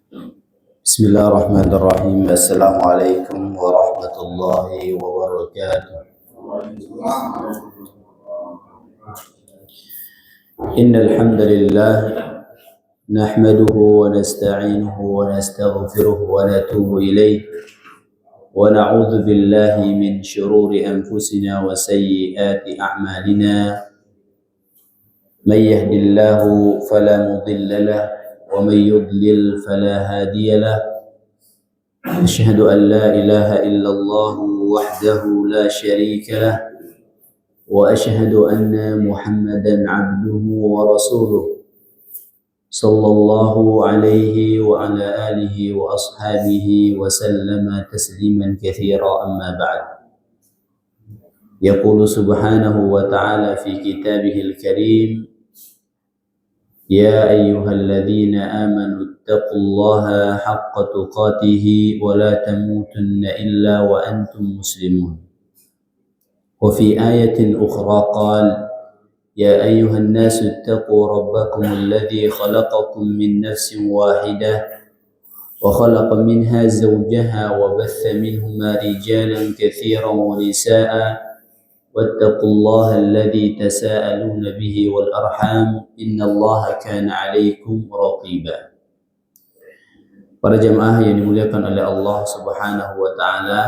بسم الله الرحمن الرحيم. السلام عليكم ورحمة الله وبركاته. إن الحمد لله نحمده ونستعينه ونستغفره ونتوب إليه ونعوذ بالله من شرور أنفسنا وسيئات أعمالنا. من يهد الله فلا مضل له ومن يضلل فلا هادي له. أشهد أن لا إله إلا الله وحده لا شريك له وأشهد أن محمدا عبده ورسوله صلى الله عليه وعلى آله وأصحابه وسلم تسليما كثيرا. أما بعد، يقول سبحانه وتعالى في كتابه الكريم: يا أيها الذين آمنوا اتقوا الله حق تقاته ولا تموتن إلا وأنتم مسلمون. وفي آية أخرى قال: يا أيها الناس اتقوا ربكم الذي خلقكم من نفس واحدة وخلق منها زوجها وبث منهما رجالا كثيرا ونساء واتقوا الله الذي تساءلون به والأرحام إن الله كان عليكم رقيبا. Para jemaah yang dimuliakan oleh Allah Subhanahu wa taala,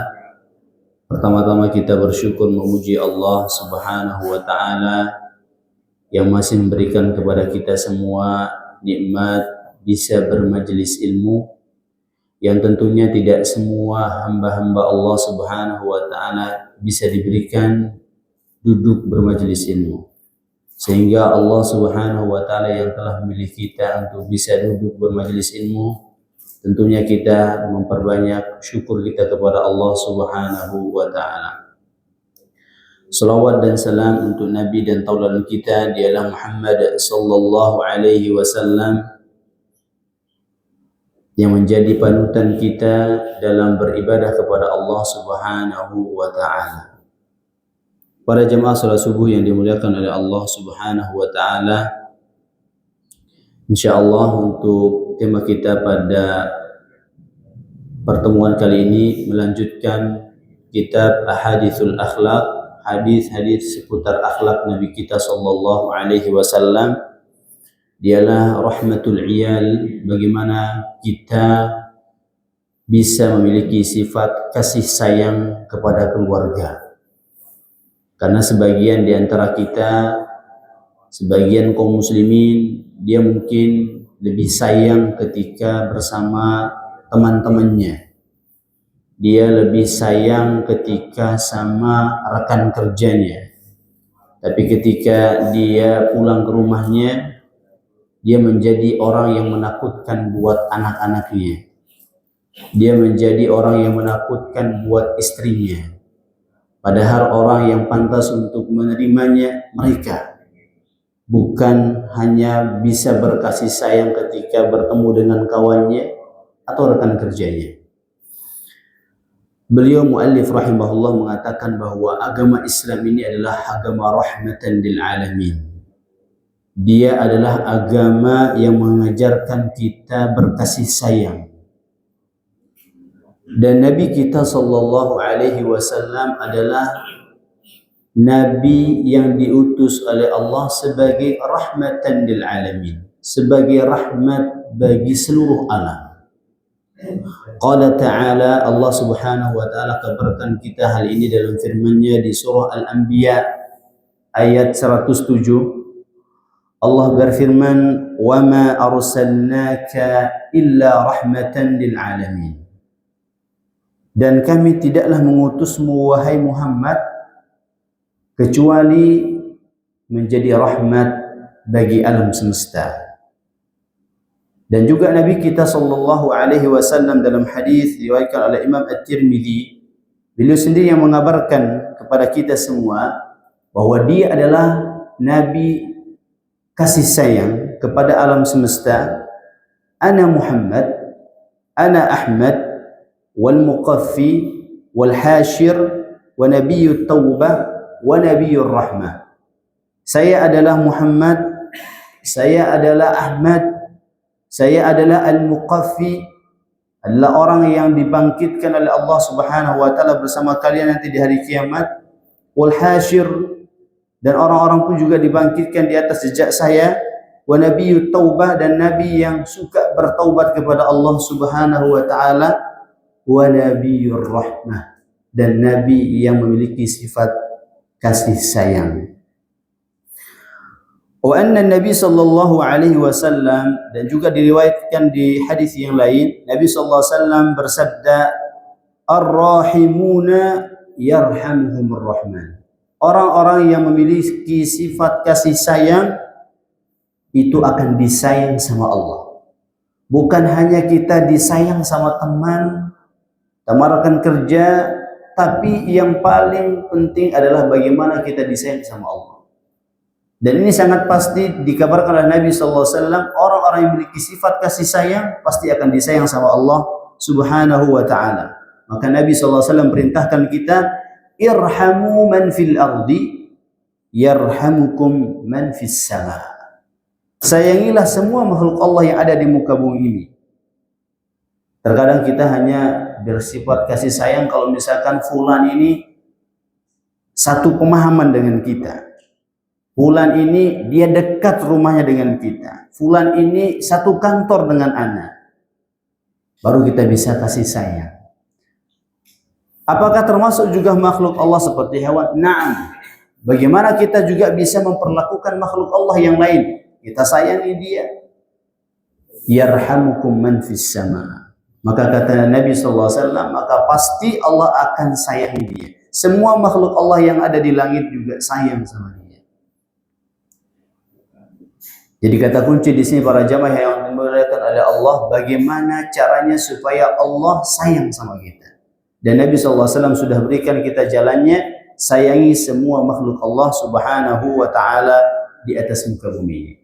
pertama-tama kita bersyukur memuji Allah Subhanahu wa taala yang masih memberikan kepada kita semua nikmat bisa bermajelis ilmu, yang tentunya tidak semua hamba-hamba Allah Subhanahu wa taala bisa diberikan duduk bermajelis ilmu, sehingga Allah Subhanahu wa taala yang telah memilih kita untuk bisa duduk bermajelis ilmu, tentunya kita memperbanyak syukur kita kepada Allah Subhanahu wa taala. Salawat dan salam untuk Nabi dan tauladan kita, dialah Muhammad sallallahu alaihi wasallam, yang menjadi panutan kita dalam beribadah kepada Allah Subhanahu wa taala. Para jemaah salat subuh yang dimuliakan oleh Allah Subhanahu wa taala, insyaallah untuk tema kita pada pertemuan kali ini melanjutkan kitab Ahaditsul Akhlaq, hadis-hadis seputar akhlak Nabi kita sallallahu alaihi wasallam. Dialah rahmatul iyal, bagaimana kita bisa memiliki sifat kasih sayang kepada keluarga. Karena sebagian di antara kita, sebagian kaum muslimin, dia mungkin lebih sayang ketika bersama teman-temannya. Dia lebih sayang ketika sama rekan kerjanya. Tapi ketika dia pulang ke rumahnya, dia menjadi orang yang menakutkan buat anak-anaknya. Dia menjadi orang yang menakutkan buat istrinya. Padahal orang yang pantas untuk menerimanya mereka, bukan hanya bisa berkasih sayang ketika bertemu dengan kawannya atau rekan kerjanya. Beliau muallif rahimahullah mengatakan bahwa agama Islam ini adalah agama rahmatan lil alamin. Dia adalah agama yang mengajarkan kita berkasih sayang. Dan Nabi kita sallallahu alaihi wasallam adalah Nabi yang diutus oleh Allah sebagai rahmatan lil alamin, sebagai rahmat bagi seluruh alam. Qala ta'ala, Allah Subhanahu wa taala kabarkan kita hal ini dalam firman-Nya di surah Al-Anbiya ayat 107. Allah berfirman, "Wa ma arsalnaka illa rahmatan lil alamin." Dan kami tidaklah mengutusmu wahai Muhammad kecuali menjadi rahmat bagi alam semesta. Dan juga Nabi kita sallallahu alaihi wasallam dalam hadis diriwayatkan oleh Imam At-Tirmidzi, beliau sendiri yang mengabarkan kepada kita semua bahwa dia adalah Nabi kasih sayang kepada alam semesta. Ana Muhammad, ana Ahmad, wal muqaffi, wal hashir, wa nabiyyut taubah, wa nabiyyur rahmah. Saya adalah Muhammad, saya adalah Ahmad, Saya adalah al-muqaffi, adalah orang yang dibangkitkan oleh Allah Subhanahu wa taala bersama kalian nanti di hari kiamat. Wal hasyir, dan orang-orang pun juga dibangkitkan di atas jejak saya. Wa nabiyyut taubah, dan nabi yang suka bertaubat kepada Allah Subhanahu wa taala. Wa nabiyyur rahmah, dan nabi yang memiliki sifat kasih sayang. Wa anna Nabi sallallahu alaihi wasallam, dan juga diriwayatkan di hadis yang lain, Nabi sallallahu alaihi wasallam bersabda, ar-rahimuna yarhamuhumur rahman. Orang-orang yang memiliki sifat kasih sayang itu akan disayang sama Allah. Bukan hanya kita disayang sama teman, teman rekan kerja, tapi yang paling penting adalah bagaimana kita disayang sama Allah. Dan ini sangat pasti dikabarkan oleh Nabi SAW, orang-orang yang memiliki sifat kasih sayang pasti akan disayang sama Allah Subhanahu wa ta'ala. Maka Nabi SAW perintahkan kita, irhamu man fil ardi yarhamukum man fis sama. Sayangilah semua makhluk Allah yang ada di muka bumi ini. Terkadang kita hanya bersifat kasih sayang kalau misalkan fulan ini satu pemahaman dengan kita. Fulan ini dia dekat rumahnya dengan kita. Fulan ini satu kantor dengan anak. Baru kita bisa kasih sayang. Apakah termasuk juga makhluk Allah seperti hewan? Naam. Bagaimana kita juga bisa memperlakukan makhluk Allah yang lain? Kita sayangi dia. Yarhamukum man fis sama. Maka kata Nabi SAW, maka pasti Allah akan sayangi dia. Semua makhluk Allah yang ada di langit juga sayang sama dia. Jadi kata kunci di sini para jamaah yang dimuliakan oleh Allah, bagaimana caranya supaya Allah sayang sama kita. Dan Nabi SAW sudah berikan kita jalannya, sayangi semua makhluk Allah Subhanahu wa ta'ala di atas muka bumi.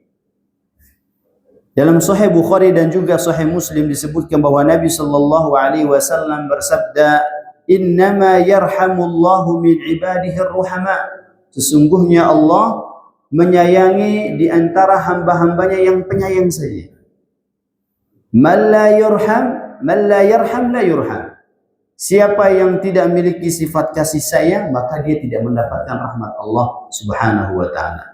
Dalam Sahih Bukhari dan juga Sahih Muslim disebutkan bahwa Nabi sallallahu alaihi wasallam bersabda, "Innama yarhamullahu min ibadihi ar-ruhama." Sesungguhnya Allah menyayangi di antara hamba-hambanya yang penyayang saja. Man la yarham la yurham. Siapa yang tidak memiliki sifat kasih sayang, maka dia tidak mendapatkan rahmat Allah Subhanahu wa taala.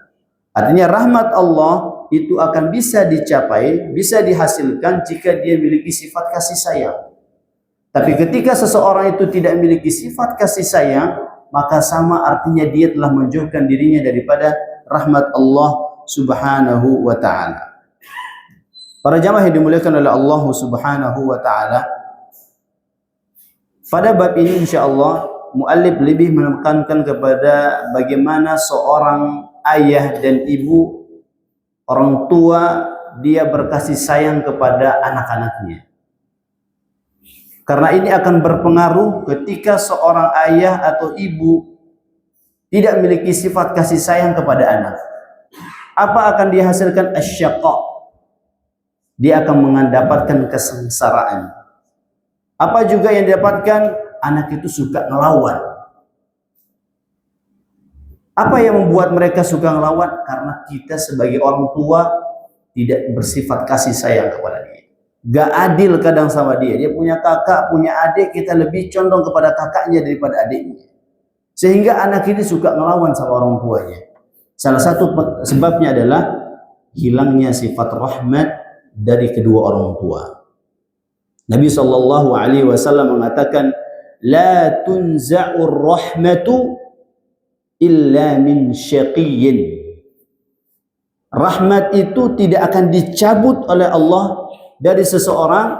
Artinya rahmat Allah itu akan bisa dicapai, bisa dihasilkan jika dia memiliki sifat kasih sayang. Tapi ketika seseorang itu tidak memiliki sifat kasih sayang, maka sama artinya dia telah menjauhkan dirinya daripada rahmat Allah Subhanahu wa ta'ala. Para jamaah yang dimuliakan oleh Allah Subhanahu wa ta'ala, pada bab ini insyaAllah muallif lebih menekankan kepada bagaimana seorang ayah dan ibu, orang tua, dia berkasih sayang kepada anak-anaknya. Karena ini akan berpengaruh ketika seorang ayah atau ibu tidak memiliki sifat kasih sayang kepada anak. Apa akan dihasilkan? Asyaqa. Dia akan mendapatkan kesengsaraan. Apa juga yang didapatkan? Anak itu suka ngelawan. Apa yang membuat mereka suka ngelawan? Karena kita sebagai orang tua tidak bersifat kasih sayang kepada dia. Gak adil kadang sama dia. Dia punya kakak, punya adik, kita lebih condong kepada kakaknya daripada adiknya. Sehingga anak ini suka ngelawan sama orang tuanya. Salah satu sebabnya adalah hilangnya sifat rahmat dari kedua orang tua. Nabi SAW mengatakan, la tunza'ur rahmatu illa min syaqiyyin. Rahmat itu tidak akan dicabut oleh Allah dari seseorang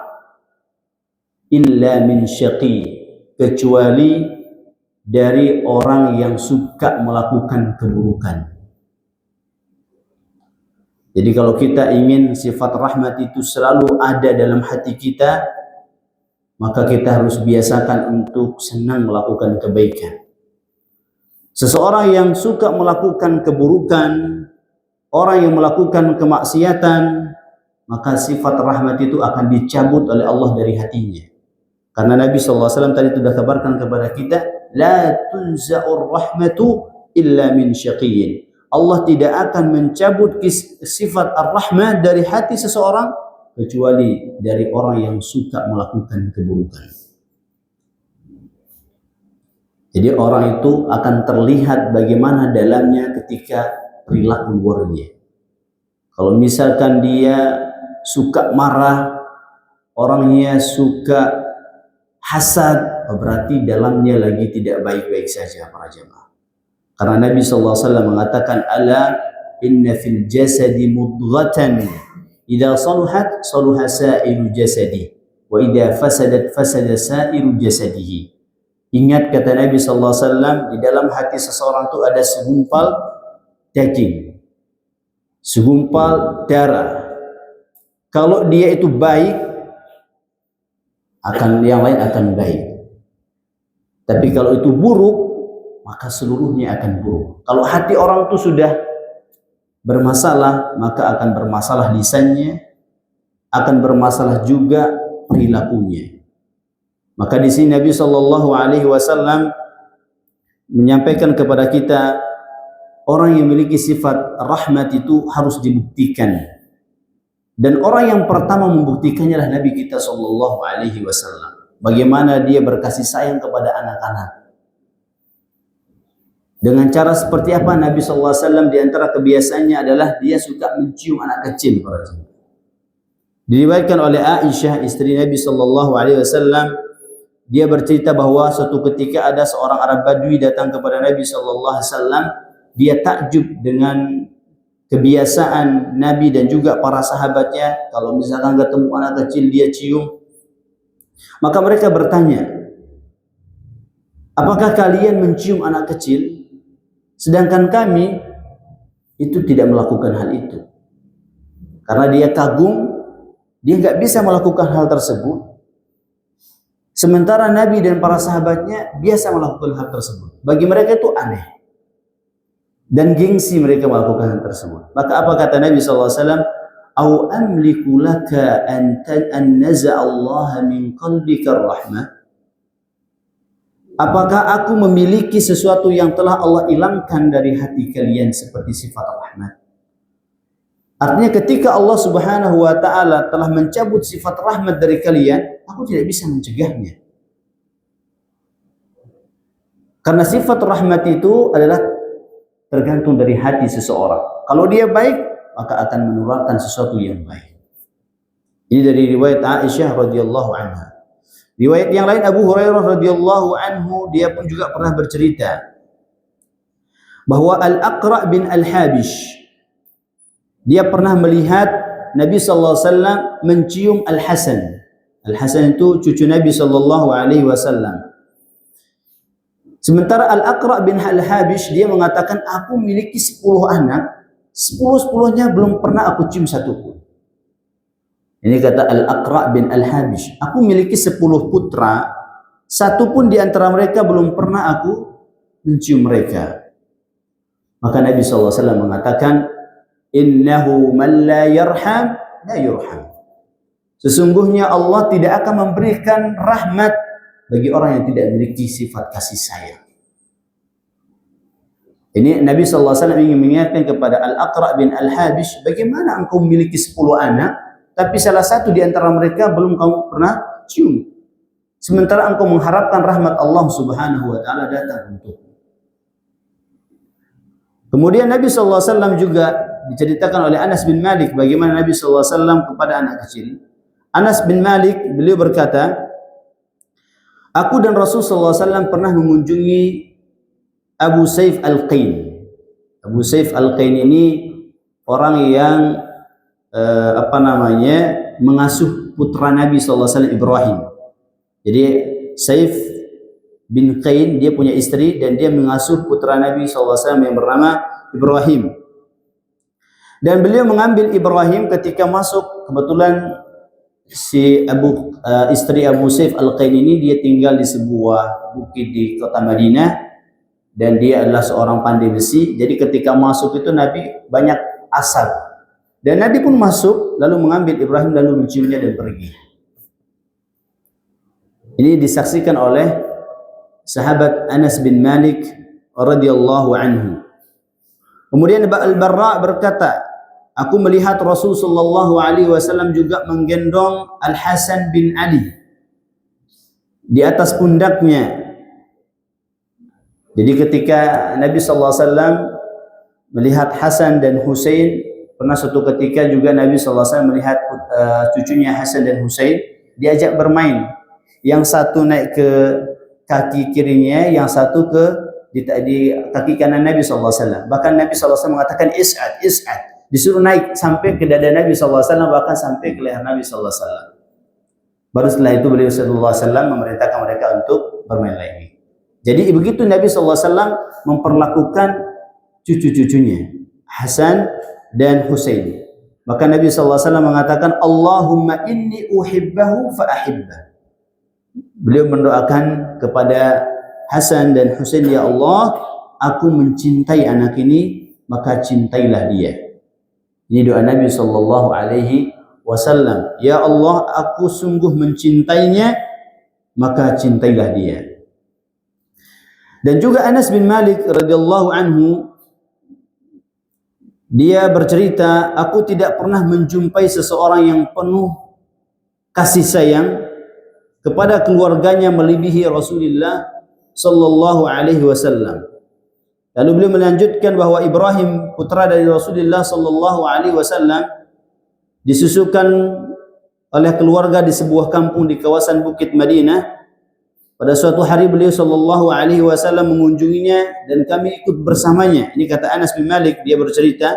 illa min syaqi, kecuali dari orang yang suka melakukan keburukan. Jadi kalau kita ingin sifat rahmat itu selalu ada dalam hati kita, maka kita harus biasakan untuk senang melakukan kebaikan. Seseorang yang suka melakukan keburukan, orang yang melakukan kemaksiatan, maka sifat rahmat itu akan dicabut oleh Allah dari hatinya. Karena Nabi SAW tadi sudah kabarkan kepada kita, la tunza'ur rahmatu illa min syaqiyyin. Allah tidak akan mencabut sifat ar-rahmah dari hati seseorang kecuali dari orang yang suka melakukan keburukan. Jadi orang itu akan terlihat bagaimana dalamnya ketika perilaku luarnya. Kalau misalkan dia suka marah, orangnya suka hasad, berarti dalamnya lagi tidak baik-baik saja para jemaah. Karena Nabi SAW mengatakan, ala inna fil jasadi mudghatan idza saluhat saluha sa'iru jasadi wa idza fasadat fasada sa'iru jasadihi. Ingat kata Nabi SAW, di dalam hati seseorang itu ada segumpal daging, segumpal darah. Kalau dia itu baik, akan yang lain akan baik. Tapi kalau itu buruk, maka seluruhnya akan buruk. Kalau hati orang itu sudah bermasalah, maka akan bermasalah lisannya, akan bermasalah juga perilakunya. Maka di sini Nabi SAW menyampaikan kepada kita, orang yang memiliki sifat rahmat itu harus dibuktikan. Dan orang yang pertama membuktikannya adalah Nabi kita SAW. Bagaimana dia berkasih sayang kepada anak-anak. Dengan cara seperti apa Nabi SAW di antara kebiasaannya adalah dia suka mencium anak kecil. Diriwayatkan oleh Aisyah, istri Nabi SAW, dia bercerita bahwa suatu ketika ada seorang Arab Badui datang kepada Nabi SAW. Dia takjub dengan kebiasaan Nabi dan juga para sahabatnya. Kalau misalkan ketemu anak kecil dia cium. Maka mereka bertanya, apakah kalian mencium anak kecil? Sedangkan kami itu tidak melakukan hal itu. Karena dia kagum, dia nggak bisa melakukan hal tersebut. Sementara Nabi dan para sahabatnya biasa melakukan hal tersebut. Bagi mereka itu aneh. Dan gengsi mereka melakukan hal tersebut. Maka apa kata Nabi SAW? Au amliku laka an naza'allaha min qalbika rahmah. Apakah aku memiliki sesuatu yang telah Allah hilangkan dari hati kalian seperti sifat rahmat? Artinya ketika Allah Subhanahu wa ta'ala telah mencabut sifat rahmat dari kalian, aku tidak bisa mencegahnya. Karena sifat rahmat itu adalah tergantung dari hati seseorang. Kalau dia baik, maka akan menularkan sesuatu yang baik. Ini dari riwayat Aisyah radhiyallahu anha. Riwayat yang lain Abu Hurairah radhiyallahu anhu, dia pun juga pernah bercerita bahwa Al-Aqra' bin Al-Habish, dia pernah melihat Nabi SAW mencium Al-Hasan. Al-Hasan itu cucu Nabi SAW. Sementara Al-Aqra' bin Al-Habish, dia mengatakan, aku memiliki 10 anak, 10-10nya belum pernah aku cium satu pun. Ini kata Al-Aqra' bin Al-Habish, aku memiliki 10 putra, satu pun di antara mereka belum pernah aku mencium mereka. Maka Nabi SAW mengatakan, innahu man la yarham la yurham. Sesungguhnya Allah tidak akan memberikan rahmat bagi orang yang tidak memiliki sifat kasih sayang. Ini Nabi SAW ingin mengingatkan kepada Al-Aqra' bin Al-Habish, bagaimana engkau memiliki 10 anak, tapi salah satu di antara mereka belum kamu pernah cium. Sementara engkau mengharapkan rahmat Allah Subhanahu wa ta'ala datang untukmu. Kemudian Nabi SAW juga diceritakan oleh Anas bin Malik bagaimana Nabi SAW kepada anak kecil. Anas bin Malik, beliau berkata, aku dan Rasulullah SAW pernah mengunjungi Abu Saif Al-Qain. Abu Saif Al-Qain ini orang yang mengasuh putra Nabi SAW Ibrahim. Jadi Saif bin Qain, dia punya istri dan dia mengasuh putra Nabi SAW yang bernama Ibrahim. Dan beliau mengambil Ibrahim ketika masuk, kebetulan si istri Abu Saif Al-Qain ini dia tinggal di sebuah bukit di kota Madinah dan dia adalah seorang pandai besi. Jadi ketika masuk itu Nabi banyak asap. Dan Nabi pun masuk lalu mengambil Ibrahim lalu menciumnya dan pergi. Ini disaksikan oleh sahabat Anas bin Malik radhiyallahu anhu. Kemudian Al-Barra berkata, aku melihat Rasul sallallahu alaihi wasallam juga menggendong Al Hasan bin Ali di atas pundaknya. Jadi ketika Nabi sallallahu alaihi wasallam melihat Hasan dan Husain, pernah suatu ketika juga Nabi sallallahu alaihi wasallam melihat cucunya Hasan dan Husain diajak bermain. Yang satu naik ke kaki kirinya, yang satu di kaki kanan Nabi sallallahu alaihi wasallam. Bahkan Nabi sallallahu alaihi wasallam mengatakan is'ad, is'ad. Disuruh naik sampai ke dada Nabi sallallahu alaihi wasallam, bahkan sampai ke leher Nabi sallallahu alaihi wasallam. Baru setelah itu beliau sallallahu alaihi wasallam memerintahkan mereka untuk bermain lagi. Jadi begitu Nabi sallallahu alaihi wasallam memperlakukan cucu-cucunya Hasan dan Husain. Maka Nabi sallallahu alaihi wasallam mengatakan, Allahumma inni uhibbahu fa ahibbah. Beliau mendoakan kepada Hasan dan Husain, ya Allah, aku mencintai anak ini, maka cintailah dia. Ini doa Nabi sallallahu alaihi wasallam. Ya Allah, aku sungguh mencintainya, maka cintailah dia. Dan juga Anas bin Malik radhiyallahu anhu, dia bercerita, aku tidak pernah menjumpai seseorang yang penuh kasih sayang kepada keluarganya melebihi Rasulullah sallallahu alaihi wasallam. Lalu beliau melanjutkan bahwa Ibrahim, putra dari Rasulullah sallallahu alaihi wasallam, disusukan oleh keluarga di sebuah kampung di kawasan Bukit Madinah. Pada suatu hari beliau sallallahu alaihi wasallam mengunjunginya dan kami ikut bersamanya. Ini kata Anas bin Malik, dia bercerita,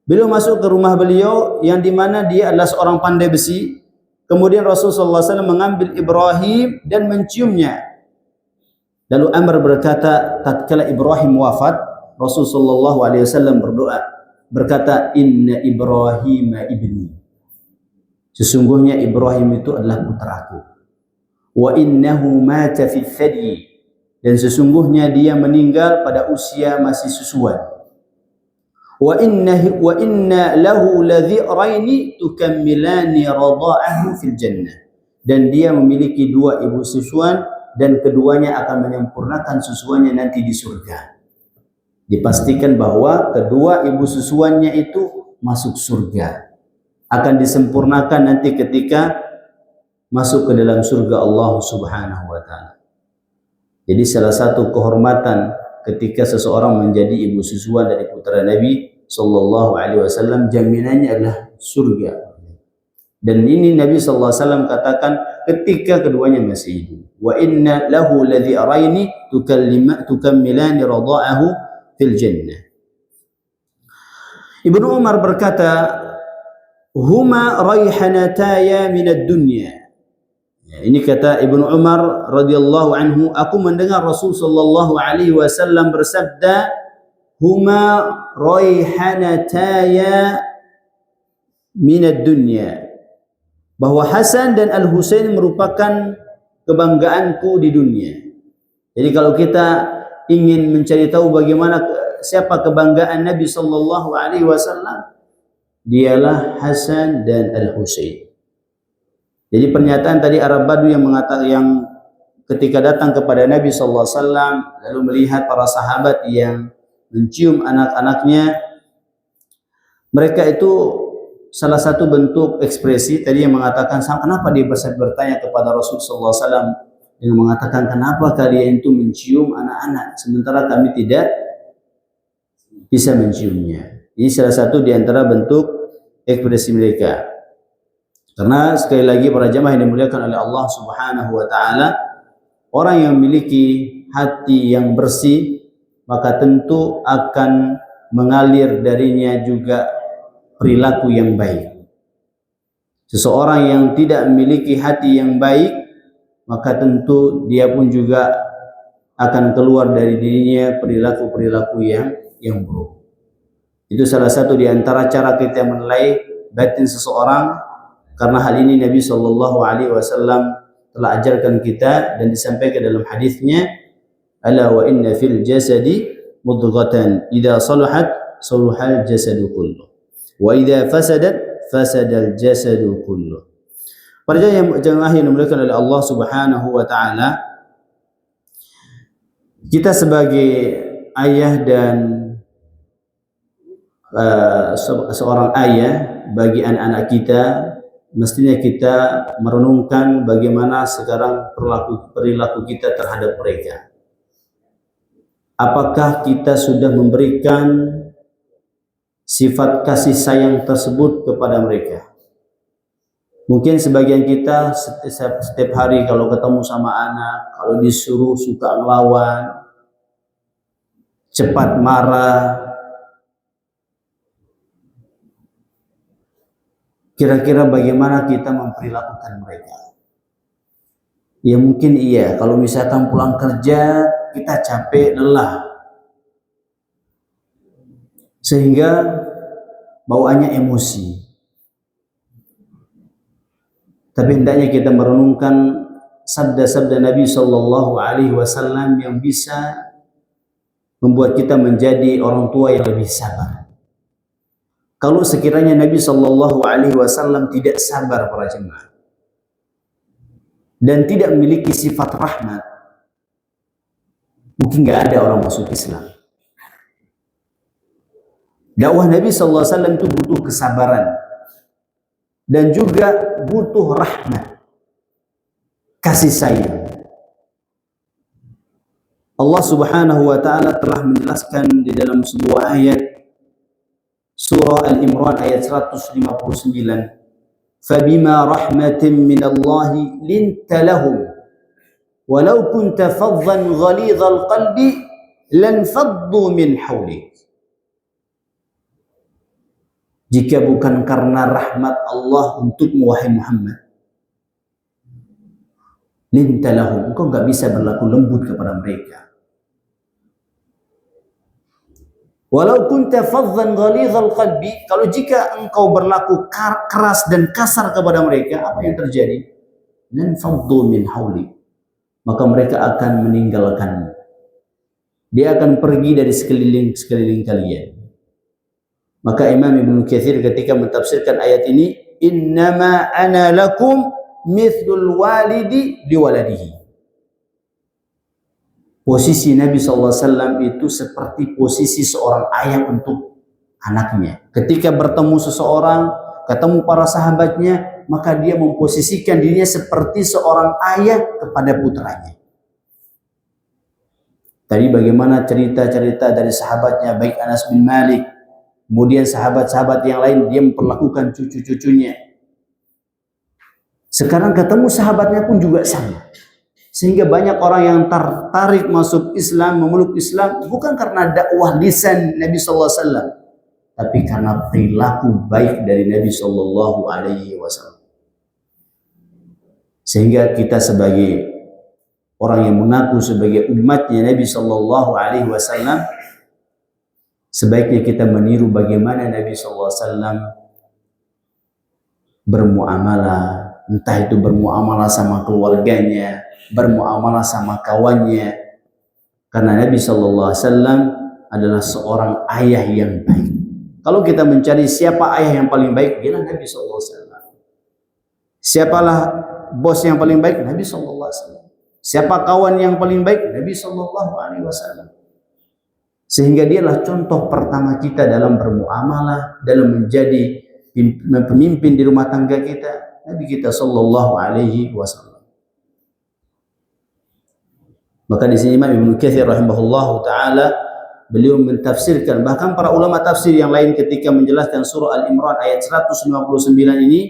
beliau masuk ke rumah beliau yang di mana dia adalah seorang pandai besi. Kemudian Rasulullah SAW mengambil Ibrahim dan menciumnya. Lalu Amr berkata, tatkala Ibrahim wafat, Rasulullah SAW berdoa, berkata, Inna Ibrahim ibni. Sesungguhnya Ibrahim itu adalah putraku. Wa innahu mata fi thadi. Dan sesungguhnya dia meninggal pada usia masih susuan. Wa inna lahu ladhi'raini tukammilani radha'ahu fil jannah. Dan dia memiliki dua ibu susuan dan keduanya akan menyempurnakan susuannya nanti di surga. Dipastikan bahwa kedua ibu susuannya itu masuk surga, akan disempurnakan nanti ketika masuk ke dalam surga Allah Subhanahu wa taala. Jadi salah satu kehormatan ketika seseorang menjadi ibu susuan dari putra Nabi sallallahu alaihi wasallam, jaminannya adalah surga. Dan ini Nabi sallallahu alaihi wasallam katakan ketika keduanya masih hidup. Wa inna lahu ladhi'raini tukammilani radha'ahu fil jannah. Ibnu Umar berkata, huma raihanataya minad dunya. Ini kata Ibnu Umar radhiyallahu anhu, aku mendengar Rasul sallallahu alaihi wasallam bersabda, huma raihanataya minad dunya, bahwa Hasan dan Al Husain merupakan kebanggaanku di dunia. Jadi kalau kita ingin mencari tahu bagaimana siapa kebanggaan Nabi sallallahu alaihi wasallam, dialah Hasan dan Al Husain. Jadi pernyataan tadi Arab Badu yang mengatakan, yang ketika datang kepada Nabi sallallahu alaihi wasallam lalu melihat para sahabat yang mencium anak-anaknya, mereka itu salah satu bentuk ekspresi tadi yang mengatakan, kenapa dia bertanya kepada Rasul sallallahu alaihi wasallam dengan mengatakan, kenapa kalian itu mencium anak-anak sementara kami tidak bisa menciumnya. Ini salah satu di antara bentuk ekspresi mereka. Karena sekali lagi para jamaah yang dimuliakan oleh Allah Subhanahu wa taala, orang yang memiliki hati yang bersih maka tentu akan mengalir darinya juga perilaku yang baik. Seseorang yang tidak memiliki hati yang baik, maka tentu dia pun juga akan keluar dari dirinya perilaku-perilaku yang buruk. Itu salah satu di antara cara kita menilai batin seseorang. Karena hal ini Nabi sallallahu alaihi wasallam telah ajarkan kita dan disampaikan dalam hadisnya, ala wa inna fil jasadi mudghatan idza salahat saluhal jasadu kullu wa idza fasadat fasadal jasadu kullu. Para jemaah yang dimuliakan oleh Allah Subhanahu wa taala, kita sebagai ayah dan seorang ayah bagi anak-anak kita, mestinya kita merenungkan bagaimana sekarang perilaku kita terhadap mereka. Apakah kita sudah memberikan sifat kasih sayang tersebut kepada mereka? Mungkin sebagian kita setiap hari kalau ketemu sama anak, kalau disuruh suka ngelawan, cepat marah. Kira-kira bagaimana kita memperlakukan mereka? Ya mungkin iya, kalau misalkan pulang kerja kita capek, lelah, sehingga bawaannya emosi. Tapi hendaknya kita merenungkan sabda-sabda Nabi Shallallahu Alaihi Wasallam yang bisa membuat kita menjadi orang tua yang lebih sabar. Kalau sekiranya Nabi Shallallahu Alaihi Wasallam tidak sabar para jemaah dan tidak memiliki sifat rahmat, mungkin nggak ada orang masuk Islam. Dakwah Nabi Shallallahu Alaihi Wasallam itu butuh kesabaran dan juga butuh rahmat, kasih sayang. Allah Subhanahu wa taala telah menjelaskan di dalam sebuah ayat surah Al-Imran ayat 159, "Fabima rahmatin minallahi linta lahum walau kunta faddan ghalidhal qalbi lanfaddu min hawlik." Jika bukan karena rahmat Allah untukmu wahai Muhammad, linta lahum, engkau enggak bisa berlaku lembut kepada mereka. Walau kunta faddan ghalidhal qalbi, kalau jika engkau berlaku keras dan kasar kepada mereka, apa yang terjadi? Lan faddu min hawli, maka mereka akan meninggalkanmu. Dia akan pergi dari sekeliling kalian. Maka Imam Ibnu Katsir ketika mentafsirkan ayat ini, innama ana lakum mithlul walidi liwaladihi. Posisi Nabi SAW itu seperti posisi seorang ayah untuk anaknya. Ketika bertemu seseorang, ketemu para sahabatnya, maka dia memposisikan dirinya seperti seorang ayah kepada putranya. Tadi bagaimana cerita-cerita dari sahabatnya, baik Anas bin Malik, kemudian sahabat-sahabat yang lain, dia memperlakukan cucu-cucunya. Sekarang ketemu sahabatnya pun juga sama. Sehingga banyak orang yang tertarik masuk Islam, memeluk Islam, bukan karena dakwah lisan Nabi SAW, tapi karena perilaku baik dari Nabi SAW. Sehingga kita sebagai orang yang mengaku sebagai umatnya Nabi SAW, sebaiknya kita meniru bagaimana Nabi SAW bermuamalah, entah itu bermuamalah sama keluarganya, bermuamalah sama kawannya, karena Nabi SAW adalah seorang ayah yang baik. Kalau kita mencari siapa ayah yang paling baik, dia Nabi SAW. Siapalah bos yang paling baik? Nabi SAW. Siapa kawan yang paling baik? Nabi SAW. Sehingga dialah contoh pertama kita dalam bermuamalah, dalam menjadi pemimpin di rumah tangga kita, Nabi kita SAW. Maka di sini Imam Ibnu Katsir rahimahullahu taala beliau mentafsirkan, bahkan para ulama tafsir yang lain ketika menjelaskan surah Al-Imran ayat 159 ini,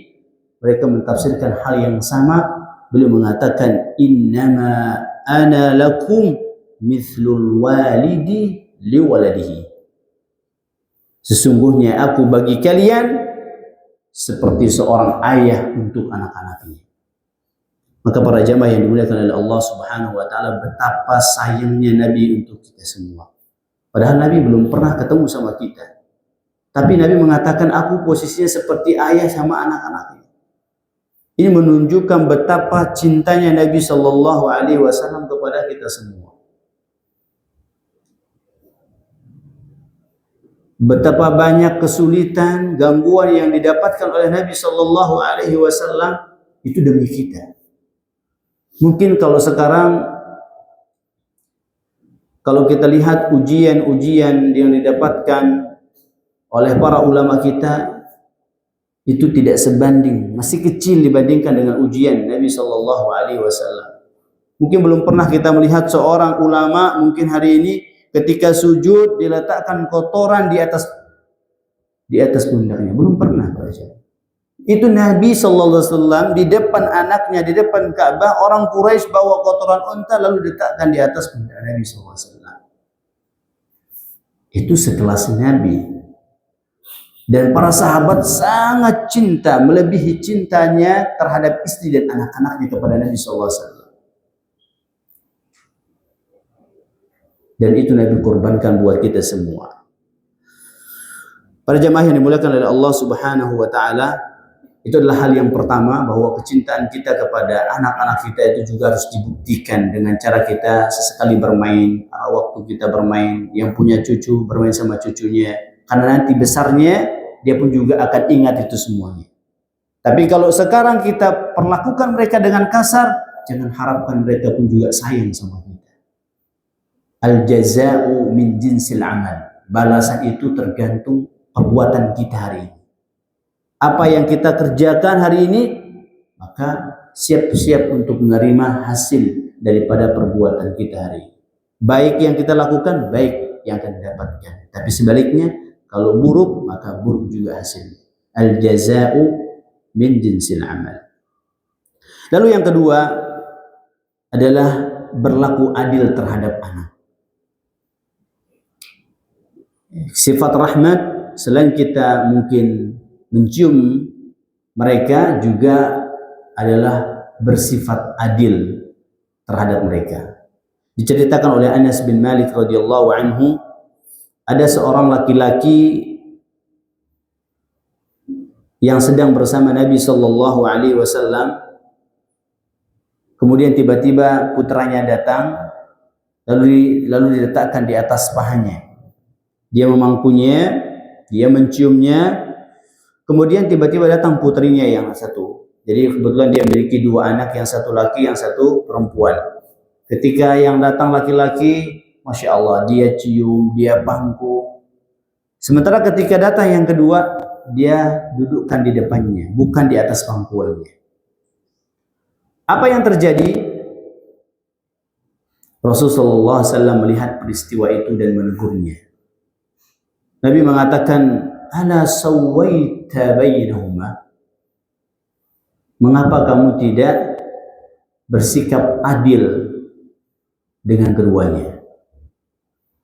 mereka mentafsirkan hal yang sama. Beliau mengatakan, innama ana lakum mithlul walidi liwaladihi. Sesungguhnya aku bagi kalian seperti seorang ayah untuk anak-anaknya. Maka para jamaah yang dimuliakan oleh Allah Subhanahu wa taala, betapa sayangnya Nabi untuk kita semua. Padahal Nabi belum pernah ketemu sama kita. Tapi Nabi mengatakan, aku posisinya seperti ayah sama anak-anaknya. Ini menunjukkan betapa cintanya Nabi Shallallahu Alaihi Wasallam kepada kita semua. Betapa banyak kesulitan, gangguan yang didapatkan oleh Nabi Shallallahu Alaihi Wasallam itu demi kita. Mungkin kalau sekarang, kalau kita lihat ujian-ujian yang didapatkan oleh para ulama kita itu tidak sebanding, masih kecil dibandingkan dengan ujian Nabi Shallallahu Alaihi Wasallam. Mungkin belum pernah kita melihat seorang ulama mungkin hari ini ketika sujud diletakkan kotoran di atas pundaknya, belum pernah baca. Itu Nabi Shallallahu Alaihi Wasallam di depan anaknya, di depan Ka'bah, orang Quraisy bawa kotoran unta lalu diletakkan di atas pundak Nabi Shallallahu Alaihi Wasallam. Itu sekelas Nabi. Dan para sahabat sangat cinta, melebihi cintanya terhadap istri dan anak-anaknya kepada Nabi Sallallahu Alaihi Wasallam. Dan itu Nabi korbankan buat kita semua. Para jamaah yang dimuliakan oleh Allah Subhanahu wa taala, itu adalah hal yang pertama, bahwa kecintaan kita kepada anak-anak kita itu juga harus dibuktikan dengan cara kita sesekali bermain, waktu kita bermain, yang punya cucu bermain sama cucunya, karena nanti besarnya dia pun juga akan ingat itu semuanya. Tapi kalau sekarang kita perlakukan mereka dengan kasar, jangan harapkan mereka pun juga sayang sama kita. Al-jaza'u min jinsil amal. Balasan itu tergantung perbuatan kita hari ini. Apa yang kita kerjakan hari ini, maka siap-siap untuk menerima hasil daripada perbuatan kita hari ini. Baik yang kita lakukan, baik yang akan didapatkan. Tapi sebaliknya, kalau buruk, maka buruk juga hasilnya. Al-jaza'u min jinsil amal. Lalu yang kedua adalah berlaku adil terhadap anak. Sifat rahmat, selain kita mungkin mencium mereka, juga adalah bersifat adil terhadap mereka. Diceritakan oleh Anas bin Malik radhiyallahu anhu, ada seorang laki-laki yang sedang bersama Nabi Shallallahu Alaihi Wasallam. Kemudian tiba-tiba putranya datang, lalu diletakkan di atas pahanya. Dia memangkunya, dia menciumnya. Kemudian tiba-tiba datang putrinya yang satu. Jadi kebetulan dia memiliki dua anak, yang satu laki, yang satu perempuan. Ketika yang datang laki-laki, Masya Allah, dia cium, dia pangku. Sementara ketika datang yang kedua, dia dudukkan di depannya, bukan di atas pangkuannya. Apa yang terjadi? Rasulullah SAW melihat peristiwa itu dan menegurnya. Nabi mengatakan, "Ala sawwaita bainahuma?" Mengapa kamu tidak bersikap adil dengan keduanya?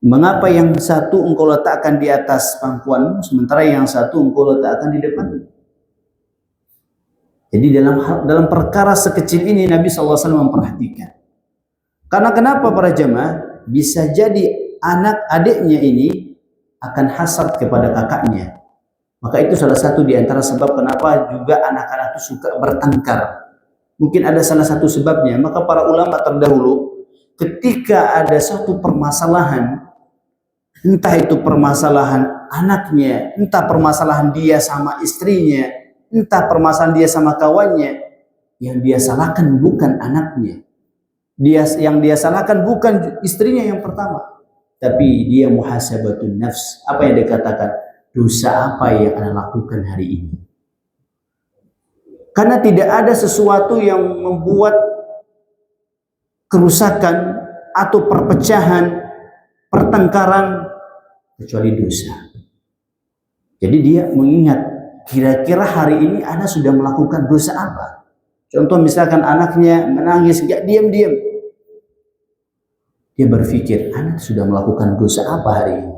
Mengapa yang satu engkau letakkan di atas pangkuanmu, sementara yang satu engkau letakkan di depanmu? Jadi dalam perkara sekecil ini Nabi SAW memperhatikan. Karena kenapa para jamaah? Bisa jadi anak adiknya ini akan hasad kepada kakaknya. Maka itu salah satu di antara sebab kenapa juga anak-anak itu suka bertengkar. Mungkin ada salah satu sebabnya. Maka para ulama terdahulu, ketika ada suatu permasalahan, entah itu permasalahan anaknya, entah permasalahan dia sama istrinya, entah permasalahan dia sama kawannya, yang dia salahkan bukan anaknya. Yang dia salahkan bukan istrinya yang pertama, tapi dia muhasabatun nafs. Apa yang dikatakan? Dosa apa yang Anda lakukan hari ini? Karena tidak ada sesuatu yang membuat kerusakan atau perpecahan, pertengkaran, kecuali dosa. Jadi dia mengingat, kira-kira hari ini Anda sudah melakukan dosa apa? Contoh misalkan anaknya menangis, gak diam-diam. Dia berpikir, Anda sudah melakukan dosa apa hari ini?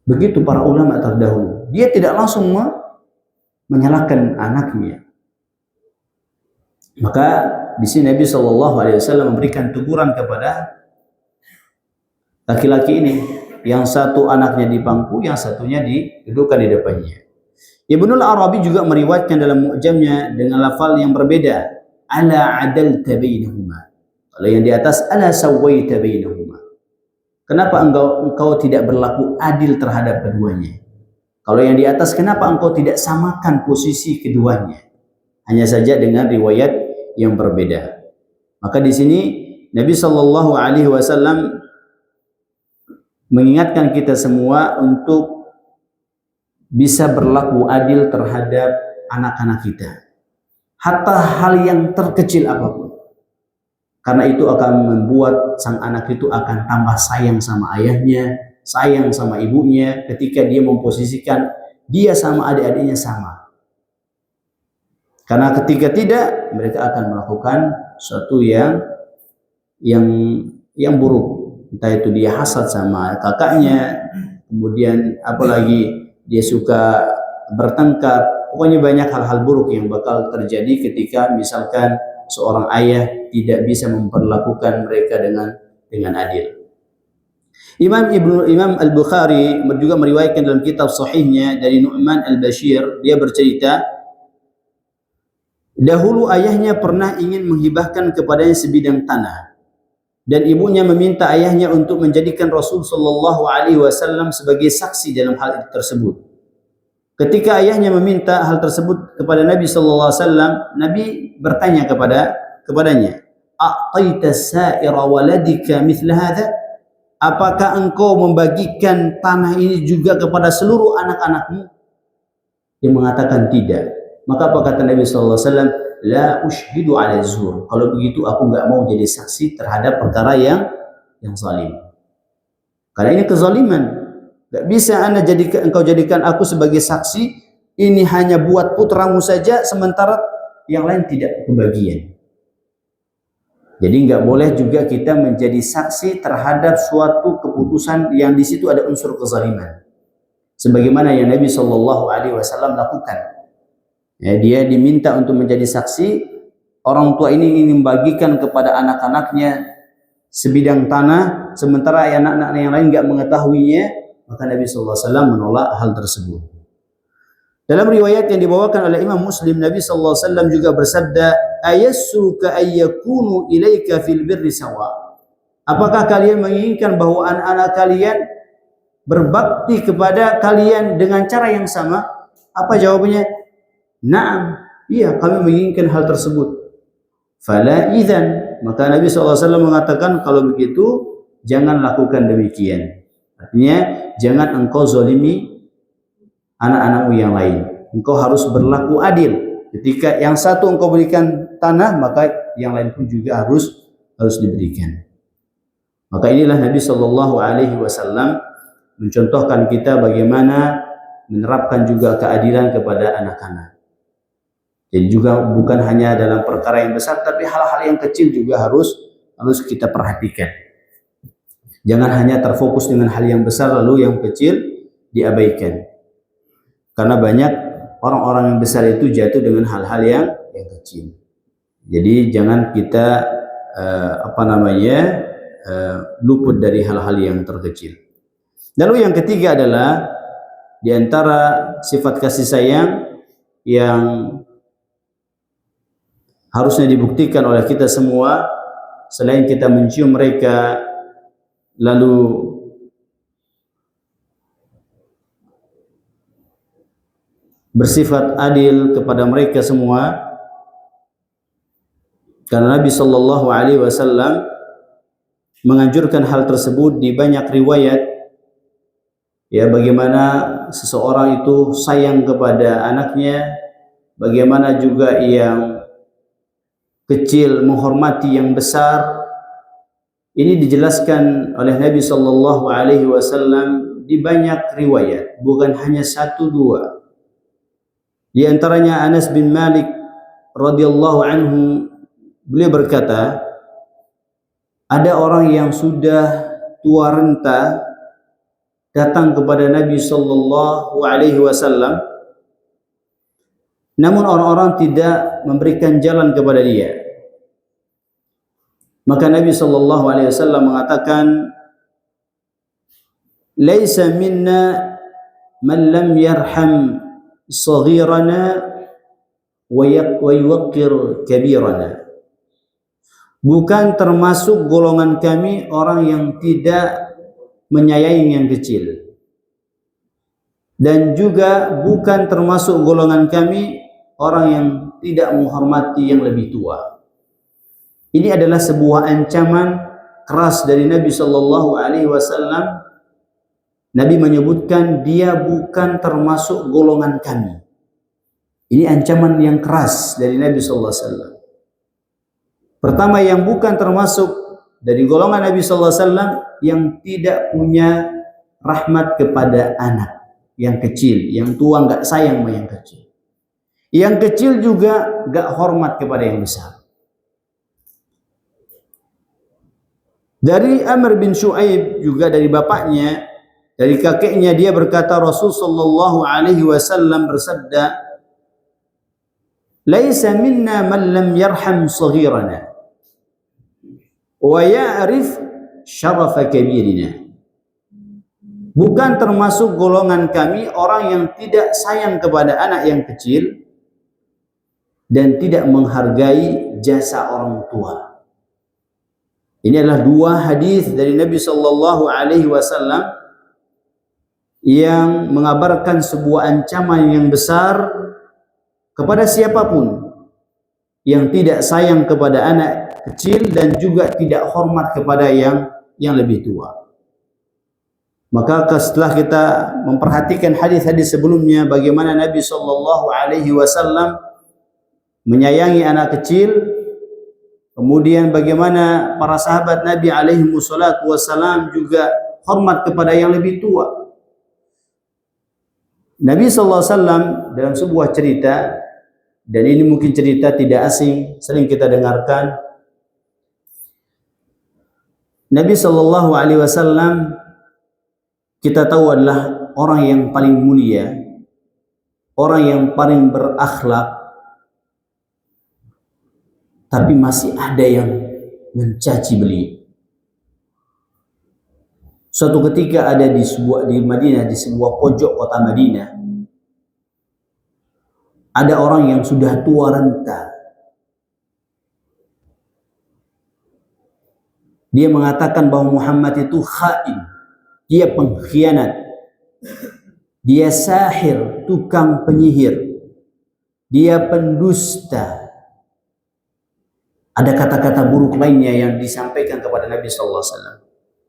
Begitu para ulama terdahulu. Dia tidak langsung menyalahkan anaknya. Maka di sini Nabi SAW memberikan teguran kepada laki-laki ini. Yang satu anaknya di pangku, yang satunya didudukkan di depannya. Ibnul Arabi juga meriwayatkan dalam mu'jamnya dengan lafal yang berbeda. Ala adalta bainahuma. Kalau yang di atas, ala sawwaita bainahuma. Kenapa engkau tidak berlaku adil terhadap keduanya? Kalau yang di atas, kenapa engkau tidak samakan posisi keduanya? Hanya saja dengan riwayat yang berbeda. Maka di sini Nabi Shallallahu Alaihi Wasallam mengingatkan kita semua untuk bisa berlaku adil terhadap anak-anak kita, hatta hal yang terkecil apapun. Karena itu akan membuat sang anak itu akan tambah sayang sama ayahnya, sayang sama ibunya, ketika dia memposisikan dia sama adik-adiknya sama. Karena ketika tidak, mereka akan melakukan sesuatu yang buruk. Entah itu dia hasad sama kakaknya, kemudian apalagi dia suka bertengkar. Pokoknya banyak hal-hal buruk yang bakal terjadi ketika misalkan seorang ayah tidak bisa memperlakukan mereka dengan adil. Imam Al-Bukhari juga meriwayatkan dalam kitab sahihnya dari Nu'man Al-Bashir, dia bercerita, dahulu ayahnya pernah ingin menghibahkan kepadanya sebidang tanah, dan ibunya meminta ayahnya untuk menjadikan Rasul sallallahu alaihi wasallam sebagai saksi dalam hal tersebut. Ketika ayahnya meminta hal tersebut kepada Nabi sallallahu alaihi wasallam, Nabi bertanya kepadanya, "A'taita sa'ira waladika mithla hadha?" Apakah engkau membagikan tanah ini juga kepada seluruh anak-anakmu? Dia mengatakan tidak. Maka apa kata Nabi sallallahu alaihi wasallam? La ushhidu ala zur. Kalau begitu aku enggak mau jadi saksi terhadap perkara yang zalim. Karena ini kezaliman. Enggak bisa engkau jadikan aku sebagai saksi. Ini hanya buat putramu saja, sementara yang lain tidak kebagian. Jadi enggak boleh juga kita menjadi saksi terhadap suatu keputusan yang di situ ada unsur kezaliman. Sebagaimana yang Nabi sallallahu alaihi wasallam lakukan. Ya, dia diminta untuk menjadi saksi. Orang tua ini ingin membagikan kepada anak-anaknya sebidang tanah, sementara anak-anak yang lain enggak mengetahuinya, maka Nabi sallallahu alaihi wasallam menolak hal tersebut. Dalam riwayat yang dibawakan oleh Imam Muslim, Nabi sallallahu alaihi wasallam juga bersabda, "Ayassuka ayyakunu ilaika fil birri sawa." Apakah kalian menginginkan bahwa anak-anak kalian berbakti kepada kalian dengan cara yang sama? Apa jawabannya? Naam, iya, kami menginginkan hal tersebut. Fala idzan, maka Nabi sallallahu alaihi wasallam mengatakan, kalau begitu jangan lakukan demikian. Artinya jangan engkau zalimi anak-anakmu yang lain. Engkau harus berlaku adil. Ketika yang satu engkau berikan tanah, maka yang lain pun juga harus diberikan. Maka inilah Nabi sallallahu alaihi wasallam mencontohkan kita bagaimana menerapkan juga keadilan kepada anak-anak. Jadi juga bukan hanya dalam perkara yang besar, tapi hal-hal yang kecil juga harus kita perhatikan. Jangan hanya terfokus dengan hal yang besar lalu yang kecil diabaikan. Karena banyak orang-orang yang besar itu jatuh dengan hal-hal yang kecil. Jadi jangan kita luput dari hal-hal yang terkecil. Lalu yang ketiga adalah di antara sifat kasih sayang yang harusnya dibuktikan oleh kita semua, selain kita mencium mereka lalu bersifat adil kepada mereka semua, karena Nabi sallallahu alaihi wasallam menganjurkan hal tersebut di banyak riwayat, ya, bagaimana seseorang itu sayang kepada anaknya, bagaimana juga yang kecil menghormati yang besar. Ini dijelaskan oleh Nabi sallallahu alaihi wasallam di banyak riwayat, bukan hanya satu dua. Di antaranya Anas bin Malik radhiyallahu anhu, beliau berkata, ada orang yang sudah tua renta datang kepada Nabi sallallahu alaihi wasallam, namun orang-orang tidak memberikan jalan kepada dia. Maka Nabi sallallahu alaihi wasallam mengatakan, "Laisa minna man lam yarham saghirana wa yuwaqqir kabirana." Bukan termasuk golongan kami orang yang tidak menyayangi yang kecil, dan juga bukan termasuk golongan kami orang yang tidak menghormati yang lebih tua. Ini adalah sebuah ancaman keras dari Nabi sallallahu alaihi wasallam Nabi menyebutkan dia bukan termasuk golongan kami. Ini ancaman yang keras dari Nabi sallallahu alaihi wasallam. Pertama, yang bukan termasuk dari golongan Nabi sallallahu alaihi wasallam yang tidak punya rahmat kepada anak yang kecil, yang tua nggak sayang sama yang kecil. Yang kecil juga nggak hormat kepada yang besar. Dari Amr bin Shu'aib, juga dari bapaknya, dari kakeknya, dia berkata Rasul sallallahu alaihi wasallam bersabda, "Laisa minna man lam yarham saghirana wa ya'rif syarafa kabirina." Bukan termasuk golongan kami orang yang tidak sayang kepada anak yang kecil dan tidak menghargai jasa orang tua. Ini adalah dua hadis dari Nabi sallallahu alaihi wasallam yang mengabarkan sebuah ancaman yang besar kepada siapapun yang tidak sayang kepada anak kecil dan juga tidak hormat kepada yang lebih tua. Maka setelah kita memperhatikan hadis-hadis sebelumnya, bagaimana Nabi sallallahu alaihi wasallam menyayangi anak kecil, kemudian bagaimana para sahabat Nabi alaihi wasallam juga hormat kepada yang lebih tua. Nabi sallallahu alaihi wasallam dalam sebuah cerita, dan ini mungkin cerita tidak asing, sering kita dengarkan. Nabi sallallahu alaihi wasallam kita tahu adalah orang yang paling mulia, orang yang paling berakhlak, tapi masih ada yang mencaci beliau. Suatu ketika ada di Madinah, di sebuah pojok kota Madinah, ada orang yang sudah tua renta. Dia mengatakan bahwa Muhammad itu khain. Dia pengkhianat, dia sahir, tukang penyihir, dia pendusta. Ada kata-kata buruk lainnya yang disampaikan kepada Nabi sallallahu alaihi wasallam.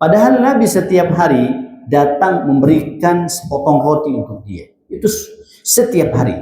Padahal Nabi setiap hari datang memberikan sepotong roti untuk dia. Itu setiap hari.